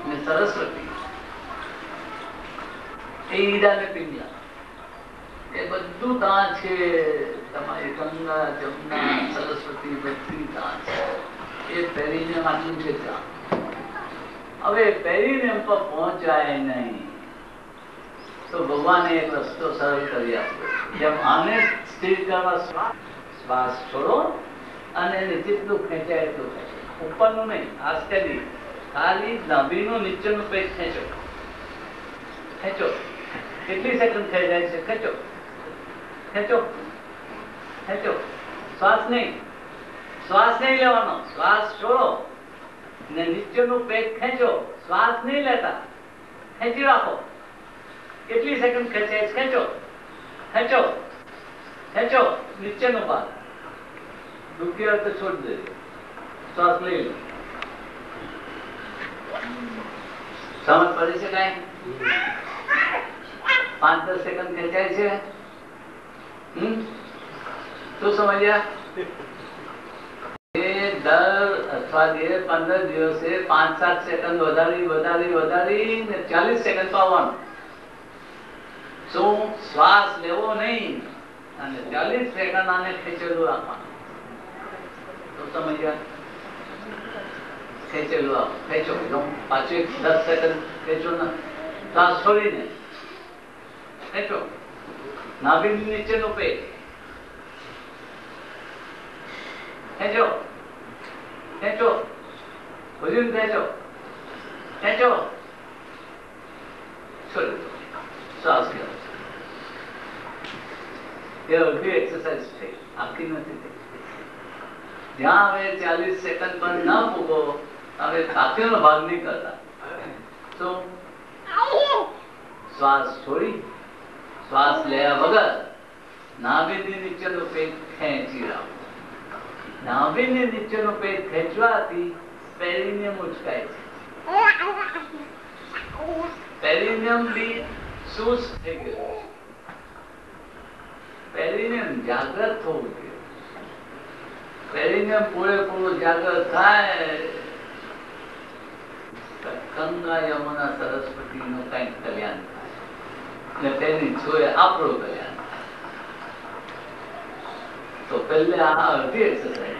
ને સરસ્વતી, એ ઈડા ને પિંગલા, એ બધું ત્યાં છે. તમારી ગંગા જમુના સરસ્વતી બધી ત્યાં છે. એ પેરીનેમ આટલું છે ત્યાં. હવે પેરીનેમ પર પહોંચાય નહીં તો ભગવાને એક રસ્તો સરળ કરી આપ્યો. જેમ આને સ્થિર કરવા શ્વાસ છોડો અને એને જેટલું ખેંચાય એટલું ખેંચો. ઉપરનું નહીં, આસ્તેથી ખાલી નાભીનું નીચેનું પેટ ખેંચો. ખેંચો. કેટલી સેકન્ડ ખેંચાય છે? ખેંચો ખેંચો ખેંચો. શ્વાસ નહીં લેવાનો. શ્વાસ છોડો ને નીચેનું પેટ ખેંચો. શ્વાસ નહીં લેતા, ખેંચી રાખો. કેટલી સેકન્ડ ખેંચાય છે? ખેંચો ખેંચો ખેંચો. નીચેનું ભાગ દુખી હોય તો છોડી દેજો. શ્વાસ લઈ લો. સમજ પડી છે? કઈ 5-10 સેકન્ડ ખેંચાય છે. શું સમજ્યા? દર અઠવાડિયે 15 દિવસે 5-7 સેકન્ડ વધારી ને 40 સેકન્ડ પાવાનું. શું? શ્વાસ લેવો નહીં અને 40 સેકન્ડ આને ખેંચેલું રાખવાનું. તો સમજ્યા? ખેંચેલું આપ ખેંચો. પાછું 10 સેકન્ડ ખેંચો ને શ્વાસ છોડીને ખેંચો. નાભી નીચેનું પેટ ખેંચો ખેંચો. બધું ખેંચો ખેંચો. છોડી દો. શ્વાસ લો. એ અડધી એક્સરસાઇઝ થઈ, આખી નથી થઈ. જ્યાં હવે 40 સેકન્ડ પર ન પૂગો હવે બાકીનો ભાગ નહીં કરતા. તો શ્વાસ છોડી શ્વાસ લેવા વગર નાભીની નીચેનું પેટ ખેંચી રાખો. નાભીની નીચેનું પેટ ખેંચવાથી પેરિનિયમ ઉચકાય છે. પેરિનિયમ બી સુસ્ત થઈ ગયું. પેરિનિયમ જાગ્રત થવું જોઈએ. પેરિનિયમ પૂરેપૂરું જાગ્રત થાય ગંગા યમુના સરસ્વતી નું કઈક કલ્યાણ થાય ને તેની જોડે આપણું કલ્યાણ થાય. તો પહેલે આ અડધી એક્સરસાઇઝ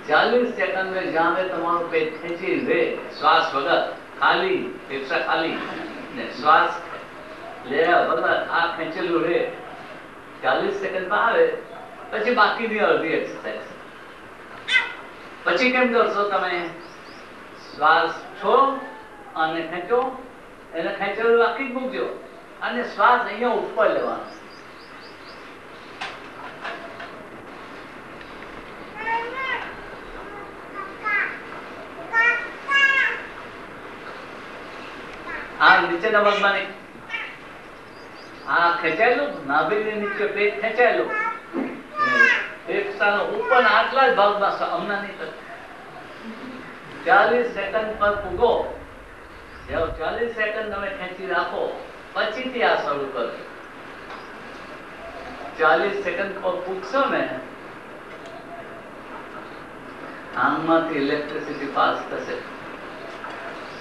40 સેકન્ડ में જ્યાં તમારું પેટ ખેંચી રે શ્વાસ વગર, ખાલી ફેફસા ખાલી ને શ્વાસ લેવા વગર આ ખેંચેલું રે 40 સેકન્ડ માં આવે. પછી બાકીની અડધી એક્સરસાઇઝ. પછી કેમ કરશો તમે? શ્વાસ છોડો અને ખેંચો. એને ખેંચેલું રાખી જ મૂકજો અને શ્વાસ અહીંયા ઉપર લેવાનો. આ નીચેના ભાગમાં નહીં. આ ખેંચાયેલું નાભીની નીચે પેટ ખેંચાયેલું ફેફસાનો ઉપર આટલા જ ભાગમાં હમણાં નહીં કરતા. 40 સેકન્ડ પર પૂગો. 40 સેકન્ડ તમે ખેંચી રાખો પછીથી આ શરૂ કરજો. 40 સેકન્ડ પર પૂગશો ને આંગમાંથી ઇલેક્ટ્રિસિટી પાસ થશે.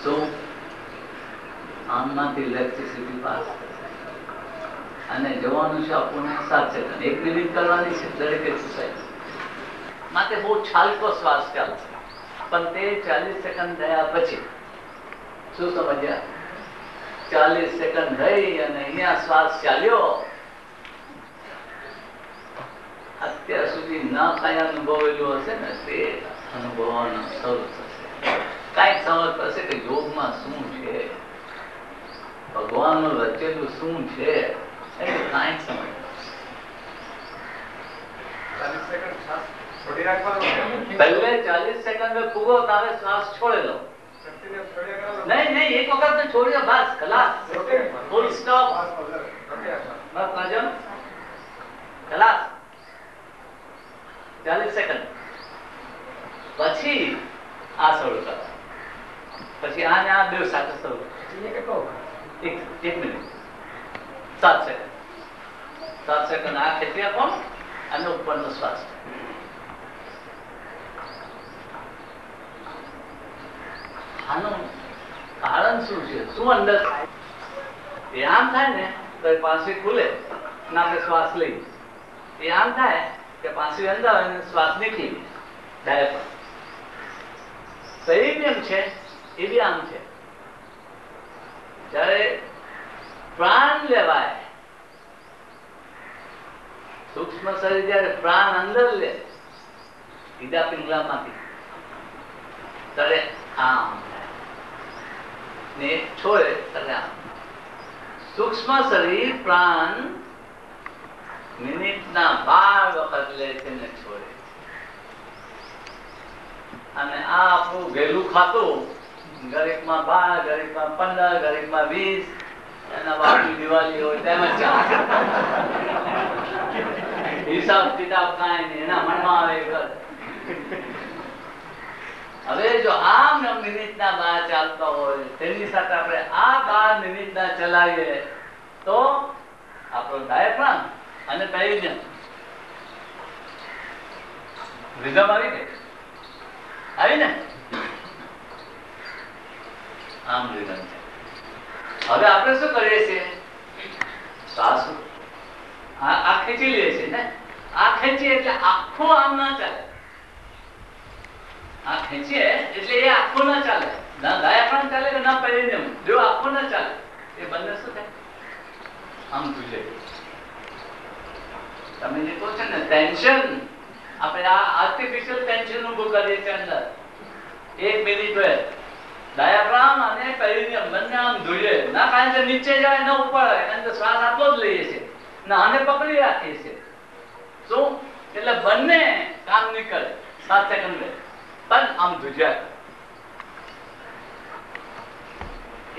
શું? આંગમાંથી ઇલેક્ટ્રિસિટી પાસ થશે અને જવાનું છે આપણને 7 સેકન્ડ. 1 મિનિટ કરવાની છે દરેક એક્સરસાઇઝ માટે. બહુ છાલકો શ્વાસ ચાલશે પણ તે 40 સેકન્ડ થયા પછી. શું સમજ્યા? 40 સેકન્ડ થઈ અને અહીંયા શ્વાસ ચાલ્યો. અત્યાર સુધી ના કાંઈ અનુભવેલું હશે ને તે અનુભવવાનું શરૂ થશે. કાંઈક સમજ પડશે કે યોગમાં શું છે, ભગવાનનું રચેલું શું છે, એટલે કાંઈક સમજ પડશે. પહેલે 40 સેકન્ડ પૂગો તારે શ્વાસ છોડેલો નહીં. એક વખત છોડ્યો બસ ખલાસ. Full stop. ખલાસ. 40 સેકન્ડ આ શરૂ કરો, પછી આને આ બે સાથે શરૂ કરો. એક મિનિટ 7 સેકન્ડ 7 સેકન્ડ આ ખેંચી આપો અને ઉપરનો શ્વાસ. આનું કારણ શું છે? શું અંદર થાય? એ આમ થાય ને તો પાંસળી ખુલે ના આપણે શ્વાસ લઈ. એ આમ થાય કે પાંસળી અંદર અને શ્વાસ નીકળી ડાયફ્રામ. પેરિનિયમ છે એ બી આમ છે. જ્યારે પ્રાણ લેવાય, સૂક્ષ્મ શરીર જયારે પ્રાણ અંદર લે ઈદા પિંગલામાંથી, ત્યારે આમ ને છોડે ત્યારે આમ. સૂક્ષ્મ શરીર પ્રાણ મિનિટના 12 વખત લે છે ને છોડે. અને આ આપણું વહેલું ખાતું ગરીબમાં 12, ગરીબમાં 15, ગરીબમાં 20, એના બાપની દિવાળી હોય તેમ જ ચાલે. હિસાબ કિતાબ કાંઈ નહીં, એના મનમાં આવે. હવે જો આમ મિનિટના 12 ચાલતા હોય તેની સાથે આપણે આ 12 મિનિટના ચલાવીએ તો આપણો ડાયાફ્રામ અને પેરિનિયમ રિધમ આવી ગઈ. આવી ને? આમ રિધમ છે. હવે આપણે શું કરીએ છીએ? શ્વાસ આ ખેંચી લે છે ને. આ ખેંચીએ એટલે આખું આમ ના ચાલે. આ ખેંચીએ એટલે એ આખું ના ચાલે. ના ડાયાફ્રામ ચાલે કે ના પેરિનિયમ, જો આખું ના ચાલે. એ બંને શું થાય? આમ ધૂજે. તમે જે કહો છો ને ટેન્શન, આપણે આ આર્ટિફિશિયલ ટેન્શન ઉભું કરીએ છીએ અંદર. 1 મિનિટ હોય ડાયાફ્રામ અને પેરિનિયમ બંને આમ ધૂજે. ના કારણ કે નીચે જાય ના ઉપર આવે, કારણ કે શ્વાસ આટલો જ લઈએ છીએ ના આને પકડી રાખીએ છીએ. શું? એટલે બંને કામ નીકળે 7 સેકન્ડ પણ આમ ધ્રુજ્યા.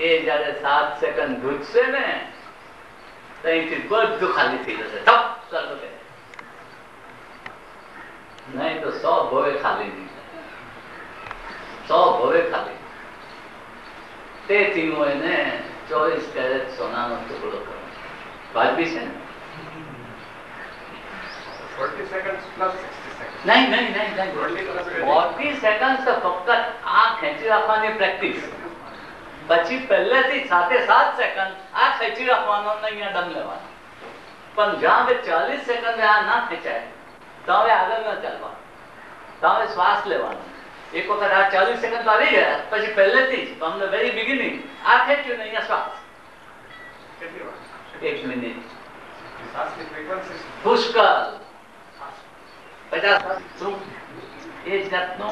એ જયારે 7 સેકન્ડ ધ્રુજશે ને તો અહીંથી બધું ખાલી થઈ જશે. નહીં તો 100 ભોવે ખાલી નહીં, 100 ભોવે ખાલી. તેથી હું એને 24 કેરેટ સોનાનો ટુકડો કરું. વાજબી છે ને? 40 seconds plus 60 seconds. નહીં નહીં નહીં 40 સેકન્ડ તો ફક્ત આ ખેંચી રાખવાની પ્રેક્ટિસ. પછી પહેલેથી 7 સેકન્ડ આ ખેંચી રાખવાનો ને અહીંયા દમ લેવાનો. પણ જ્યાં હવે 40 સેકન્ડ આ ના ખેંચાય તો હવે આગળ ના ચાલવાનું, તો હવે શ્વાસ લેવાનો. એક વખત આ 40 સેકન્ડ આવી ગયા પછી પહેલેથી જ તમને વેરી બિગિનિંગ આ ખેંચ્યું ને અહીંયા શ્વાસ. કેટલી વાર? 1 મિનિટ. શ્વાસની ફ્રીક્વન્સી પુષ્કળ 50 શું એ જ જાતનો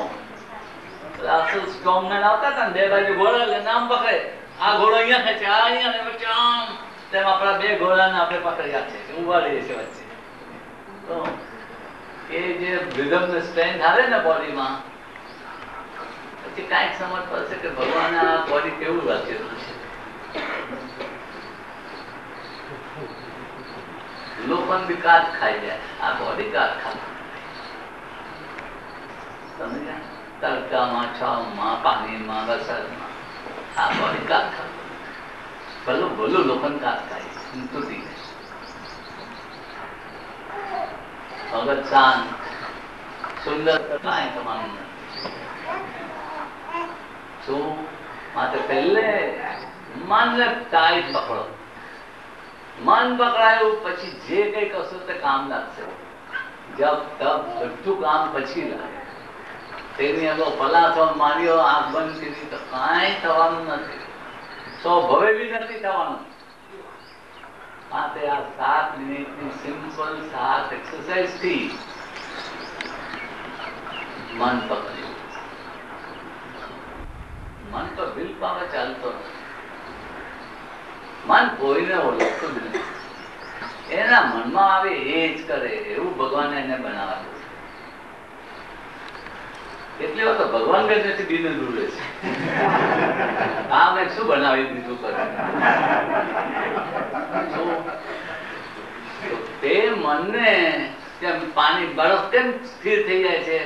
અસલ સ્ટ્રોંગમેન આવતા હતા ને, 2 બાજુ ઘોડા એટલે નામ પકડે. આ ઘોડો અહીંયા ખેંચે, આ અહીંયા ને વચ્ચે આમ, તેમ આપણા 2 ઘોડાને આપણે પકડ્યા છે, ઉભા રહીએ છીએ વચ્ચે. તો એ જે રિધમને સ્ટ્રેન્થ આવે ને બોડીમાં, પછી કાંઈક સમજ પડશે કે ભગવાને આ બોડી કેવું રચેલું છે. લોકોને બી કાચ ખાઈ જાય, આ બોડી કાચ ખાય. સમજ્યા? તડકામાં, છાવમાં, પાણીમાં, વરસાદમાં આ બોડી કાચ ખાય. ભલું ભલું લોકોને કાચ ખાય, તૂટી જાય. મગજ શાંત, સુંદર, કાંઈ તમારું નથી. શું? માટે પહેલે મનને ટાઈટ પકડો. મન પકડાયું પછી જે કઈ કરશો તે કામ લાગશે. જબ તબ બધું કામ પછી લાગે. તેની આગળ પલાથો માર્યો, આંખ બંધ કરી તો કાંઈ થવાનું નથી. 100 ભવે બી નથી થવાનું. માટે આ 7 મિનિટની સિમ્પલ 7 એક્સરસાઇઝ થી મન પકડ્યું. મન તો બિલ પાવે ચાલતો નથી. મન કોઈને ઓળખતું જ નથી. એના મનમાં આવે એ જ કરે એવું ભગવાને એને બનાવેલું છે. એટલે તો ભગવાન કઈ દિન દૂરે છે. આ મેં શું બનાવી દીધું કરે. તે મનને પાણી બરફ કેમ સ્થિર થઈ જાય છે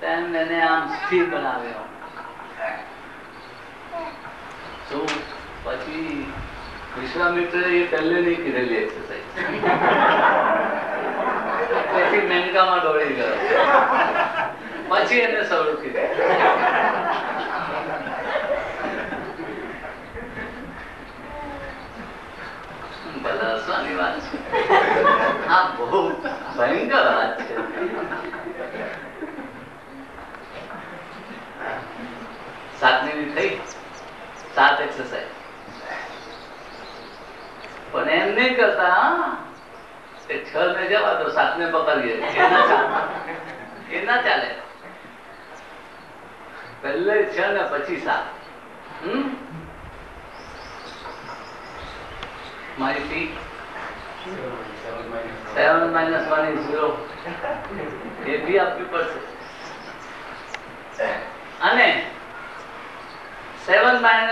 તેમ એને આમ સ્થિર બનાવ્યો. વિશ્વામિત્ર એ પહેલે નહીં કીધેલી એક્સરસાઇઝ, પછી મેનકામાં દોડી ગયો, પછી એને સવડું કીધું. બધા હસવાની વાત છે, આ બહુ ભયંકર વાત છે. સાતમી થઈ 7 એક્સરસાઇઝ, પણ એમ નહીં કરતા કે 6 ને જવા દો, 7 ને પકડીએ, એ ના ચાલે. પહેલે 6 ને પછી 7. મારી ફી 7 - 1 is 0, એ બી આપવી પડશે. અને 7 - 1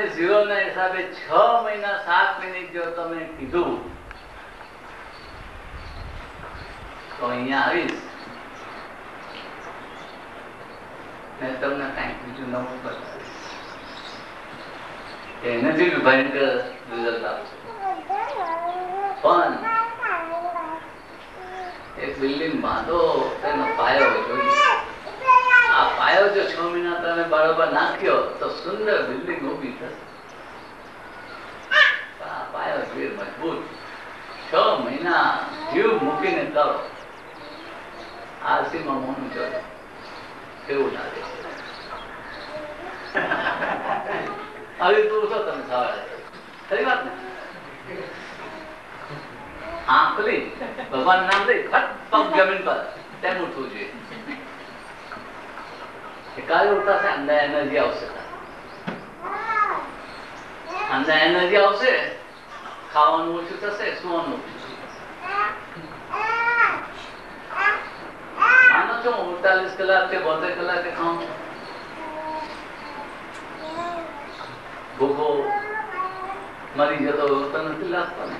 is 0 ના હિસાબે 6 મહિના 7 મિનિટ જો તમે કીધું તો અહીંયા આવીશ ને તમને કંઈક બીજું નવું પડશે, એનાથી બી ભયંકર રિઝલ્ટ આવશે. પણ એક બિલ્ડિંગ બાંધો, તેનો પાયો જોઈએ. આ પાયો જો 6 મહિના તમે બરોબર નાખ્યો તો સુંદર બિલ્ડિંગ ઊભી થશે. આ પાયો જોઈએ મજબૂત. 6 મહિના જીવ મૂકીને કરો. આરસીમાં મોનું ચલો કેવું લાગે? હવે તું છો તમે સવારે, ખરી વાત ને? હા, ખુલી ભગવાન નામ લઈ ફટ પગ જમીન પર તેમ ઉઠવું જોઈએ. કાલે ઉઠાશે, અંદર એનર્જી આવશે, અંદર એનર્જી આવશે, ખાવાનું ઓછું થશે, સુવાનું ઓછું થશે. માનો છો 48 કલાક કે 72 કલાકે ખાઉં, ભૂખો મરી જતો તો નથી લાગતો ને.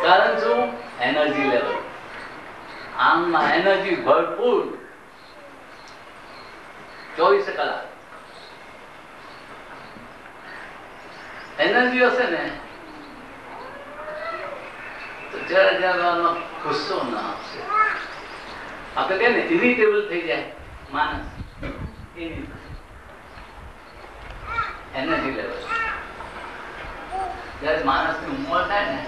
કારણ શું? Energy level. આમમાં એનર્જી ભરપૂર 24 કલાક એનર્જી હશે ને તો જરા ગુસ્સો ના આવશે. આપણે કહે ને ઇરિટેબલ થઈ જાય માણસ, એનર્જી લેવલ. જયારે માણસની ઉંમર થાય ને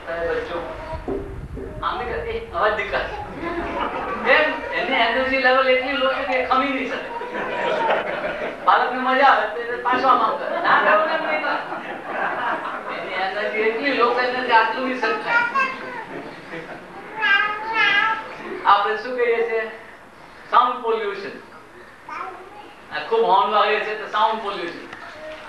ત્યારે બચ્ચો અવાજ નીકળે, એની એનર્જી લેવલ એટલી લો છે કે ખમી નહીં શકે. બાળકને મજા આવે તો પાછો આમ કરે, ના કરવું એમ નહીં કરે. એની એનર્જી એટલી લો છે કે આટલું બી શકાય. આપણે શું કહીએ છીએ? Sound pollution. ખૂબ હોર્ન વાગે છે તો સાઉન્ડ પોલ્યુશન.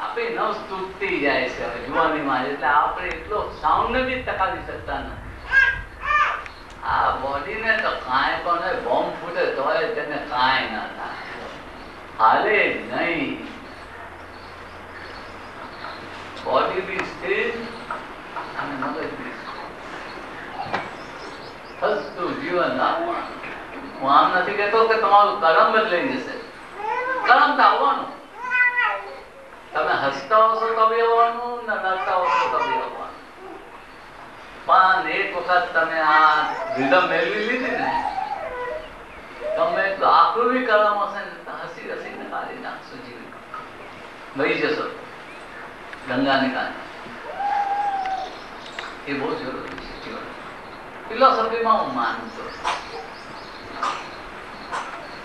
આપણી નસ તૂટતી જાય છે હવે જુવાનીમાં, એટલે આપણે એટલો સાઉન્ડ ને બી ટકાવી શકતા નથી. આ બોડીને તો કાંઈ પણ બોમ્બ ફૂટે તોય તેને કાંઈ ના થાય, હાલે નહીં. બોડી બી સ્થિર અને મગજ બી હસતું જીવન આપવાનું. હું આમ નથી કહેતો કે તમારું કર્મ બદલાઈ જશે, કર્મ તો આવવાનું. તમે હસતા હશો તો બી આવવાનું, ને નડતા હશો તો બી આવવાનું. પણ એક વખત તમે આ રીધમ મેળવી લીધી ને, તમે આખું બી કર્મ હશે ને તો હસી હસીને કાઢી નાખશો, જીવી વહી જશો ગંગાને કાંઠે. એ બહુ જરૂરી છે જીવન. ફિલોસોફીમાં હું માનું છું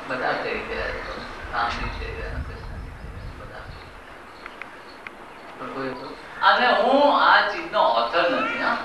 બધા થઈ ગયા, રામજી થઈ ગયા, કૃષ્ણ બધા. અને હું આ ચીજનો ઓથર નથી. હા,